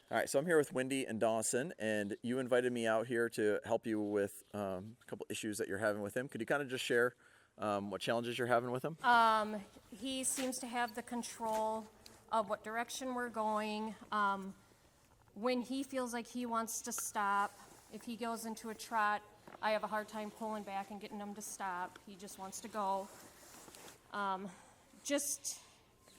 All right, so I'm here with Wendy and Dawson, and you invited me out here to help you with a couple issues that you're having with him. Could you kind of just share what challenges you're having with him? He seems to have the control of what direction we're going. When he feels like he wants to stop, if he goes into a trot, I have a hard time pulling back and getting him to stop. He just wants to go.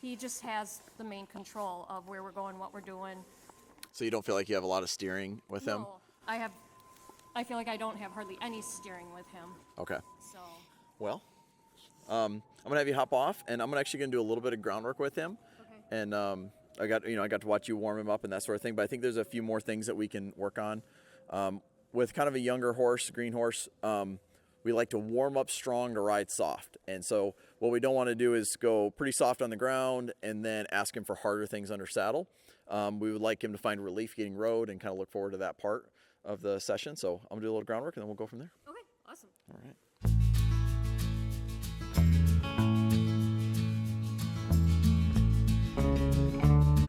He just has the main control of where we're going, what we're doing. So you don't feel like you have a lot of steering with him? No, I feel like I don't have hardly any steering with him. Okay. So. Well, I'm gonna have you hop off, and I'm actually gonna do a little bit of groundwork with him. Okay. And I got to watch you warm him up and that sort of thing. But I think there's a few more things that we can work on. With kind of a younger horse, green horse, we like to warm up strong to ride soft. And so what we don't want to do is go pretty soft on the ground and then ask him for harder things under saddle. We would like him to find relief getting rode and kind of look forward to that part of the session. So I'm gonna do a little groundwork and then we'll go from there. Okay, awesome. All right.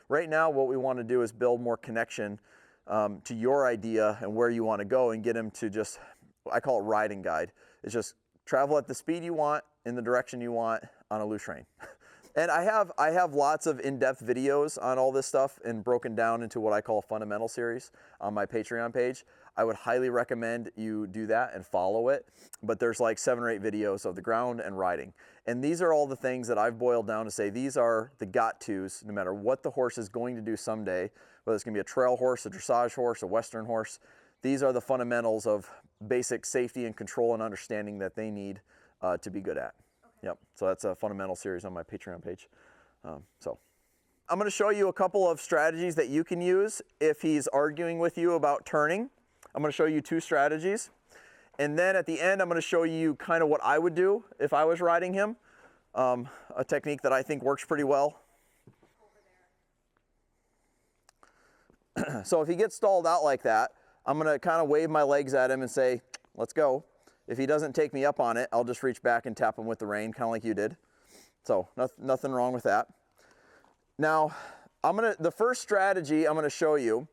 Right now, what we want to do is build more connection to your idea and where you want to go, and get him to just, I call it ride and guide. It's just travel at the speed you want, in the direction you want, on a loose rein. And I have lots of in-depth videos on all this stuff and broken down into what I call a fundamental series on my Patreon page. I would highly recommend you do that and follow it. But there's like 7 or 8 videos of the ground and riding. And these are all the things that I've boiled down to say these are the got-tos, no matter what the horse is going to do someday, whether it's going to be a trail horse, a dressage horse, a western horse. These are the fundamentals of basic safety and control and understanding that they need to be good at. Yep, so that's a fundamental series on my Patreon page. So I'm gonna show you a couple of strategies that you can use if he's arguing with you about turning. I'm gonna show you 2 strategies. And then at the end, I'm gonna show you kind of what I would do if I was riding him. A technique that I think works pretty well. So if he gets stalled out like that, I'm gonna kind of wave my legs at him and say, let's go. If he doesn't take me up on it, I'll just reach back and tap him with the rein, kind of like you did. So nothing wrong with that. Now, the first strategy I'm gonna show you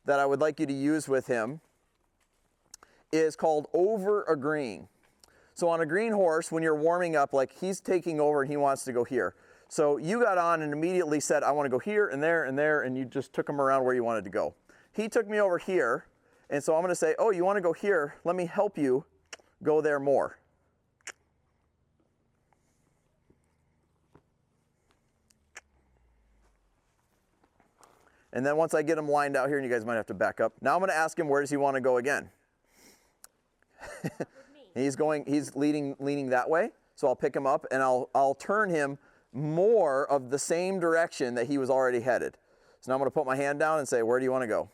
that I would like you to use with him is called over agreeing. So on a green horse, when you're warming up, like he's taking over and he wants to go here. So you got on and immediately said, I want to go here and there and there, and you just took him around where you wanted to go. He took me over here, and so I'm gonna say, oh, you wanna go here? Let me help you go there more. And then once I get him lined out here, and you guys might have to back up. Now I'm gonna ask him, where does he wanna go again? He's leaning that way. So I'll pick him up and I'll turn him more of the same direction that he was already headed. So now I'm gonna put my hand down and say, where do you wanna go?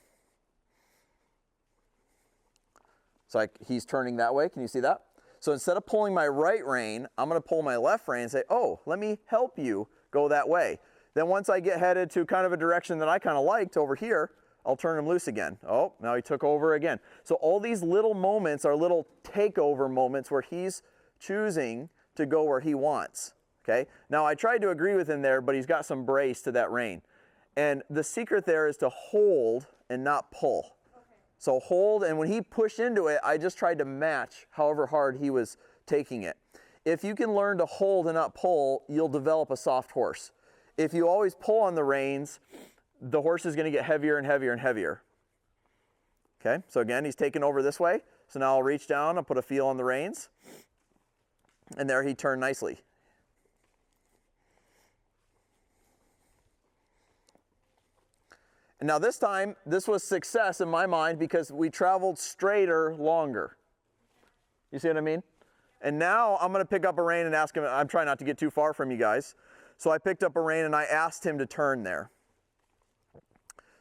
So he's turning that way, can you see that? So instead of pulling my right rein, I'm gonna pull my left rein and say, oh, let me help you go that way. Then once I get headed to kind of a direction that I kind of liked over here, I'll turn him loose again. Oh, now he took over again. So all these little moments are little takeover moments where he's choosing to go where he wants, okay? Now I tried to agree with him there, but he's got some brace to that rein. And the secret there is to hold and not pull. So hold, and when he pushed into it, I just tried to match however hard he was taking it. If you can learn to hold and not pull, you'll develop a soft horse. If you always pull on the reins, the horse is gonna get heavier and heavier and heavier. Okay, so again, he's taking over this way. So now I'll reach down, I'll put a feel on the reins, and there he turned nicely. And now this time, this was success in my mind because we traveled straighter longer. You see what I mean? And now I'm gonna pick up a rein and ask him, I'm trying not to get too far from you guys. So I picked up a rein and I asked him to turn there.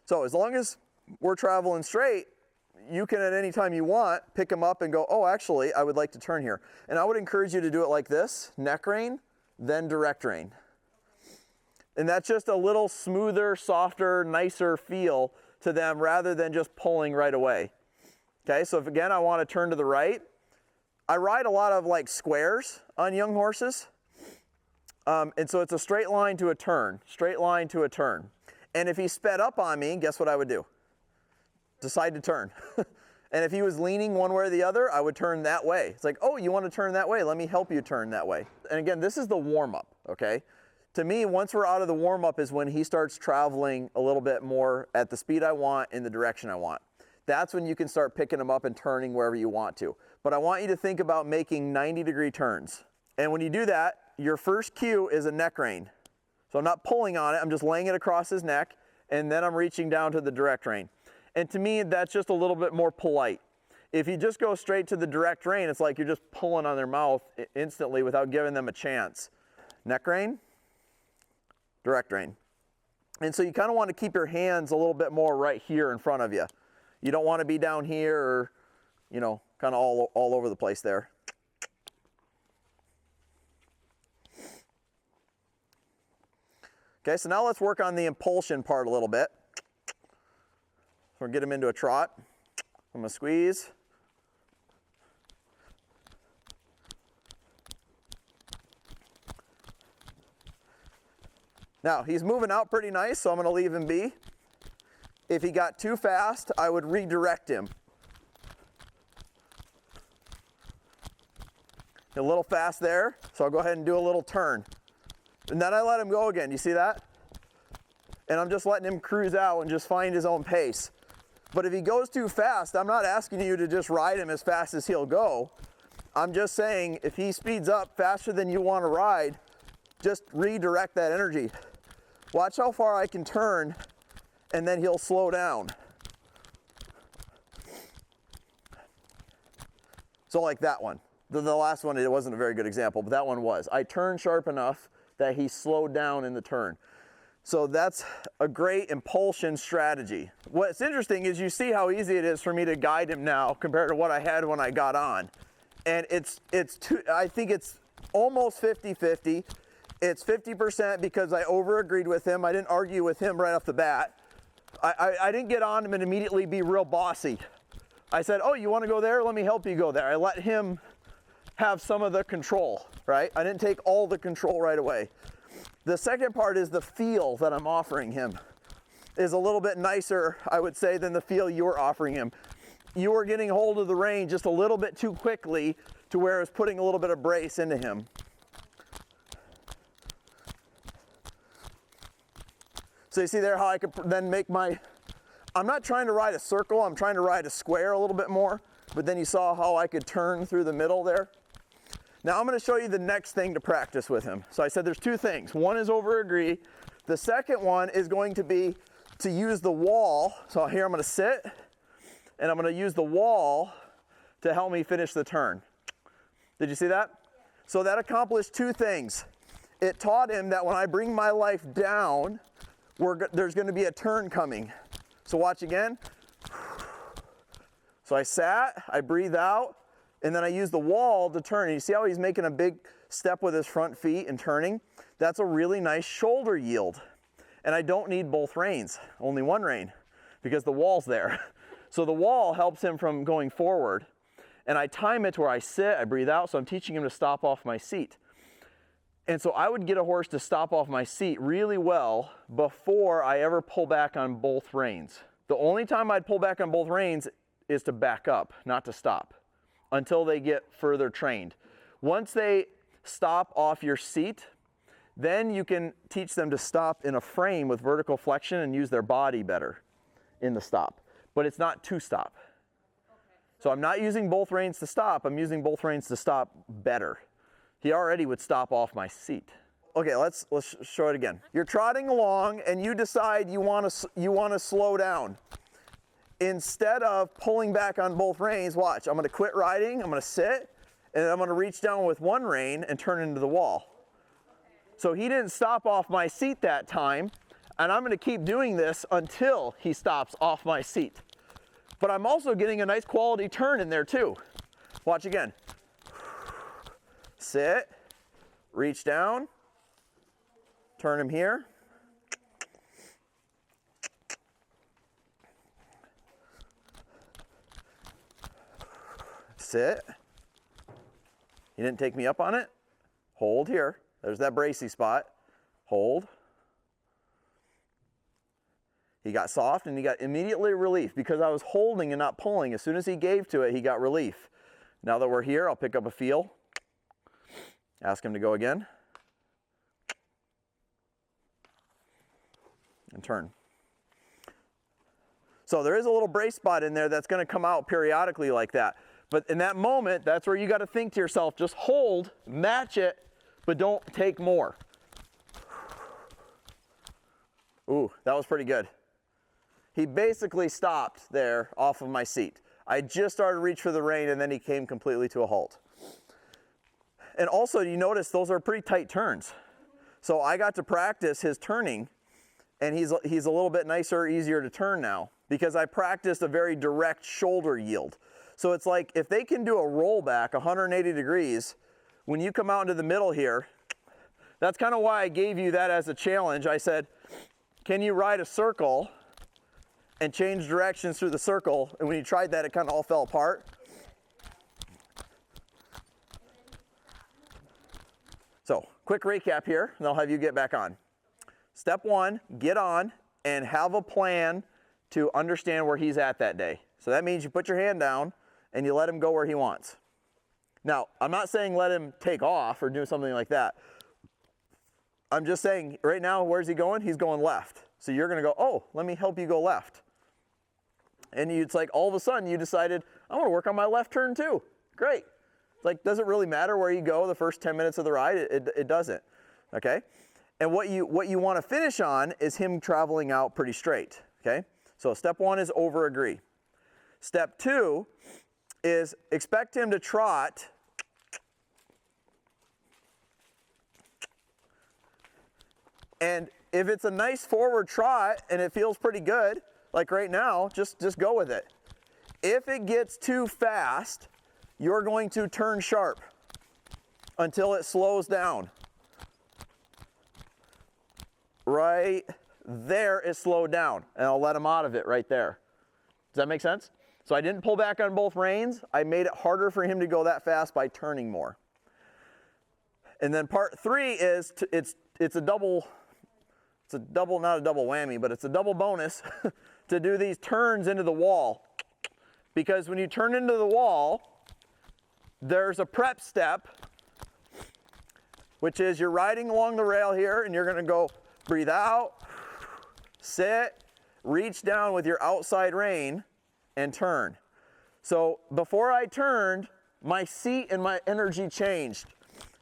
So as long as we're traveling straight, you can at any time you want, pick him up and go, oh, actually, I would like to turn here. And I would encourage you to do it like this, neck rein, then direct rein. And that's just a little smoother, softer, nicer feel to them rather than just pulling right away. Okay, so if again I want to turn to the right, I ride a lot of like squares on young horses. And so it's a straight line to a turn, straight line to a turn. And if he sped up on me, guess what I would do? Decide to turn. And if he was leaning one way or the other, I would turn that way. It's like, oh, you want to turn that way? Let me help you turn that way. And again, this is the warm-up, okay? To me, once we're out of the warm-up is when he starts traveling a little bit more at the speed I want, in the direction I want. That's when you can start picking him up and turning wherever you want to. But I want you to think about making 90-degree turns. And when you do that, your first cue is a neck rein. So I'm not pulling on it, I'm just laying it across his neck, and then I'm reaching down to the direct rein. And to me, that's just a little bit more polite. If you just go straight to the direct rein, it's like you're just pulling on their mouth instantly without giving them a chance. Neck rein, direct rein. And so you kind of want to keep your hands a little bit more right here in front of you. You don't want to be down here or, you know, kind of all over the place there. Okay, so now let's work on the impulsion part a little bit. We're going to get him into a trot. I'm going to squeeze. Now, he's moving out pretty nice, so I'm going to leave him be. If he got too fast, I would redirect him. A little fast there, so I'll go ahead and do a little turn. And then I let him go again. You see that? And I'm just letting him cruise out and just find his own pace. But if he goes too fast, I'm not asking you to just ride him as fast as he'll go. I'm just saying if he speeds up faster than you want to ride, just redirect that energy. Watch how far I can turn, and then he'll slow down. So like that one. The last one, it wasn't a very good example, but that one was. I turned sharp enough that he slowed down in the turn. So that's a great impulsion strategy. What's interesting is you see how easy it is for me to guide him now compared to what I had when I got on. And I think it's almost 50-50. It's 50% because I over-agreed with him. I didn't argue with him right off the bat. I didn't get on him and immediately be real bossy. I said, oh, you want to go there? Let me help you go there. I let him have some of the control, right? I didn't take all the control right away. The second part is the feel that I'm offering him is a little bit nicer, I would say, than the feel you're offering him. You were getting hold of the rein just a little bit too quickly to where it was putting a little bit of brace into him. So you see there how I could then make I'm not trying to ride a circle, I'm trying to ride a square a little bit more, but then you saw how I could turn through the middle there. Now I'm going to show you the next thing to practice with him. So I said there's two things. One is over agree. The second one is going to be to use the wall. So here I'm going to sit, and I'm going to use the wall to help me finish the turn. Did you see that? So that accomplished two things. It taught him that when I bring my life down, there's going to be a turn coming. So watch again. So I sat, I breathe out, and then I use the wall to turn. And you see how he's making a big step with his front feet and turning? That's a really nice shoulder yield. And I don't need both reins, only one rein, because the wall's there. So the wall helps him from going forward. And I time it to where I sit, I breathe out, so I'm teaching him to stop off my seat. And so I would get a horse to stop off my seat really well before I ever pull back on both reins. The only time I'd pull back on both reins is to back up, not to stop, until they get further trained. Once they stop off your seat, then you can teach them to stop in a frame with vertical flexion and use their body better in the stop. But it's not to stop. So I'm not using both reins to stop, I'm using both reins to stop better. He already would stop off my seat. Okay, let's show it again. You're trotting along and you decide you want to slow down. Instead of pulling back on both reins, watch, I'm going to quit riding, I'm going to sit, and I'm going to reach down with one rein and turn into the wall. So he didn't stop off my seat that time, and I'm going to keep doing this until he stops off my seat. But I'm also getting a nice quality turn in there too. Watch again. Sit, reach down, turn him here. Sit. You didn't take me up on it? Hold here. There's that bracey spot. Hold. He got soft and he got immediately relief because I was holding and not pulling. As soon as he gave to it, he got relief. Now that we're here, I'll pick up a feel. Ask him to go again. And turn. So there is a little brace spot in there that's going to come out periodically like that. But in that moment, that's where you got to think to yourself, just hold, match it, but don't take more. Ooh, that was pretty good. He basically stopped there off of my seat. I just started to reach for the rein and then he came completely to a halt. And also you notice those are pretty tight turns. So I got to practice his turning and he's a little bit nicer, easier to turn now because I practiced a very direct shoulder yield. So it's like if they can do a rollback 180 degrees, when you come out into the middle here, that's kind of why I gave you that as a challenge. I said, can you ride a circle and change directions through the circle? And when you tried that, it kind of all fell apart. So quick recap here, and I'll have you get back on. Step one, get on and have a plan to understand where he's at that day. So that means you put your hand down and you let him go where he wants. Now, I'm not saying let him take off or do something like that. I'm just saying right now, where's he going? He's going left. So you're going to go, oh, let me help you go left. And it's like all of a sudden you decided, I want to work on my left turn too. Great. It's like, does it really matter where you go the first 10 minutes of the ride? It doesn't. Okay? And what you want to finish on is him traveling out pretty straight. Okay? So step one is over agree. Step two is expect him to trot and if it's a nice forward trot and it feels pretty good, like right now, just go with it. If it gets too fast, you're going to turn sharp until it slows down. Right there is slowed down, and I'll let him out of it right there. Does that make sense? So I didn't pull back on both reins. I made it harder for him to go that fast by turning more. And then part three is it's a double, not a double whammy, but it's a double bonus to do these turns into the wall. Because when you turn into the wall, there's a prep step, which is you're riding along the rail here and you're going to go breathe out, sit, reach down with your outside rein and turn. So before I turned, my seat and my energy changed.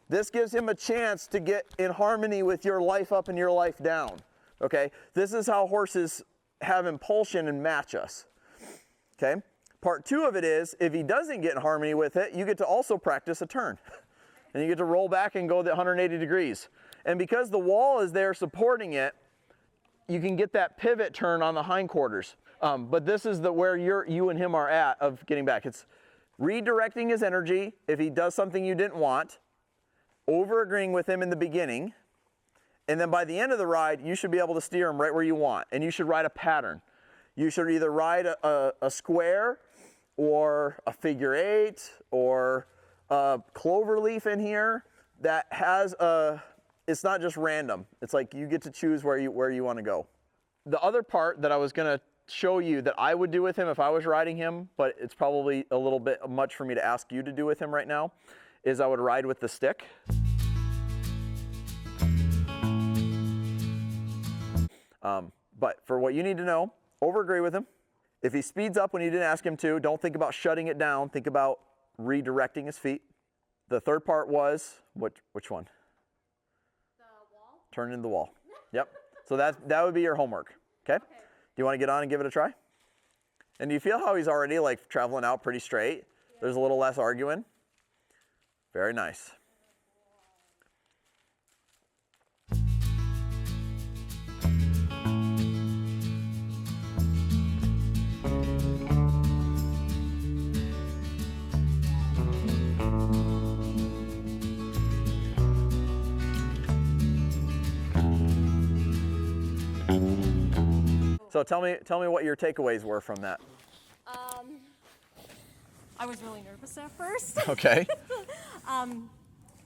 This gives him a chance to get in harmony with your life up and your life down. Okay? This is how horses have impulsion and match us. Okay? Part two of it is, if he doesn't get in harmony with it, you get to also practice a turn. And you get to roll back and go the 180 degrees. And because the wall is there supporting it, you can get that pivot turn on the hindquarters. But this is where you and him are at of getting back. It's redirecting his energy if he does something you didn't want, over agreeing with him in the beginning, and then by the end of the ride, you should be able to steer him right where you want. And you should ride a pattern. You should either ride a square or a figure eight or a clover leaf in here that has it's not just random. It's like you get to choose where you want to go. The other part that I was going to show you that I would do with him if I was riding him, but it's probably a little bit much for me to ask you to do with him right now, is I would ride with the stick. But for what you need to know, over agree with him. If he speeds up when you didn't ask him to, don't think about shutting it down. Think about redirecting his feet. The third part was, which one? The wall? Turn into the wall. Yep. So that would be your homework. Okay? Do you want to get on and give it a try? And do you feel how he's already like traveling out pretty straight? Yeah. There's a little less arguing. Very nice. So tell me what your takeaways were from that. I was really nervous at first. Okay.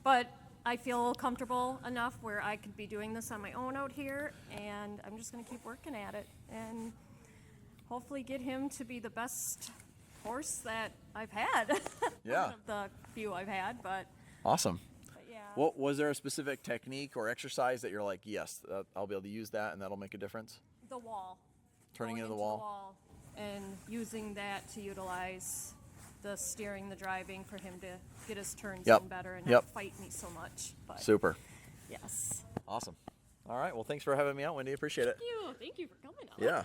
But I feel comfortable enough where I could be doing this on my own out here, and I'm just going to keep working at it and hopefully get him to be the best horse that I've had. Yeah. Out of the few I've had, but Awesome. yeah. Well, was there a specific technique or exercise that you're like, yes, I'll be able to use that and that'll make a difference? The wall. Turning Going into the into wall? and using that to utilize the steering, the driving for him to get his turns Yep. in better and Yep. not fight me so much. But Super. yes. Awesome. All right. Well, thanks for having me out, Wendy. Appreciate it. Thank you for coming out. Yeah.